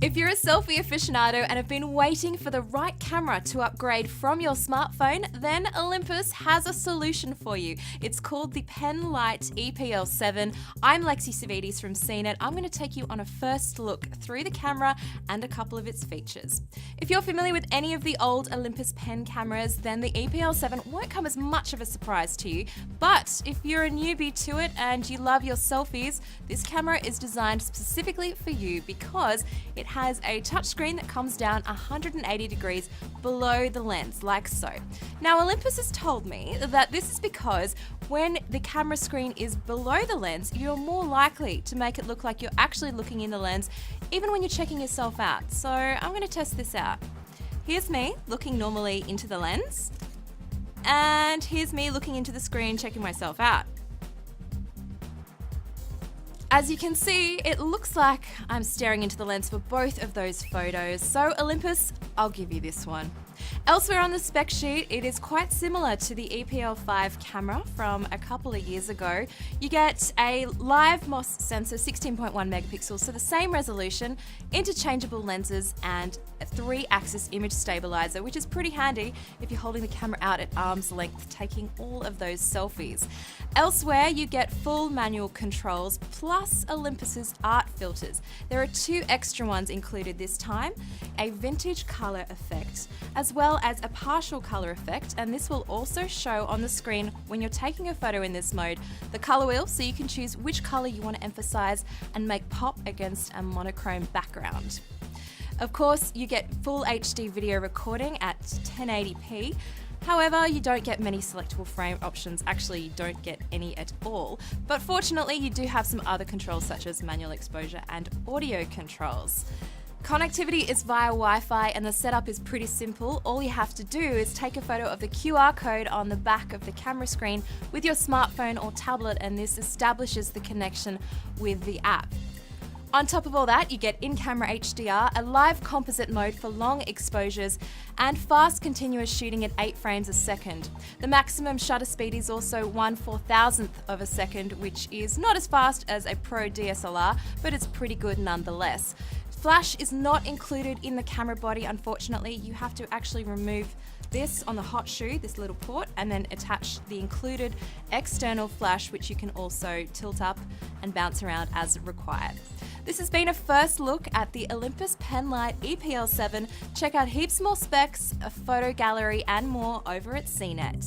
If you're a selfie aficionado and have been waiting for the right camera to upgrade from your smartphone, then Olympus has a solution for you. It's called the Pen E PL7. I'm Lexi Savides from CNET. I'm going to take you on a first look through the camera and a couple of its features. If you're familiar with any of the old Olympus Pen cameras, then the EPL7 won't come as much of a surprise to you. But if you're a newbie to it and you love your selfies, this camera is designed specifically for you because it has a touchscreen that comes down 180 degrees below the lens, like so. Now, Olympus has told me that this is because when the camera screen is below the lens, you're more likely to make it look like you're actually looking in the lens, even when you're checking yourself out. So I'm going to test this out. Here's me looking normally into the lens, and here's me looking into the screen checking myself out. As you can see, it looks like I'm staring into the lens for both of those photos, so Olympus, I'll give you this one. Elsewhere on the spec sheet, it is quite similar to the EPL5 camera from a couple of years ago. You get a live MOS sensor, 16.1 megapixels, so the same resolution, interchangeable lenses, and a 3-axis image stabilizer, which is pretty handy if you're holding the camera out at arm's length, taking all of those selfies. Elsewhere, you get full manual controls, plus Olympus's art filters. There are 2 extra ones included this time, a vintage color effect, as well as a partial color effect, and this will also show on the screen when you're taking a photo in this mode, the color wheel, so you can choose which color you want to emphasize and make pop against a monochrome background. Of course, you get full HD video recording at 1080p. However, you don't get many selectable frame options. Actually, you don't get any at all. But fortunately, you do have some other controls such as manual exposure and audio controls. Connectivity is via Wi-Fi and the setup is pretty simple. All you have to do is take a photo of the QR code on the back of the camera screen with your smartphone or tablet, and this establishes the connection with the app. On top of all that, you get in-camera HDR, a live composite mode for long exposures, and fast continuous shooting at 8 frames a second. The maximum shutter speed is also 1/4000th of a second, which is not as fast as a Pro DSLR, but it's pretty good nonetheless. Flash is not included in the camera body, unfortunately. You have to actually remove this on the hot shoe, this little port, and then attach the included external flash, which you can also tilt up and bounce around as required. This has been a first look at the Olympus Pen E PL7. Check out heaps more specs, a photo gallery, and more over at CNET.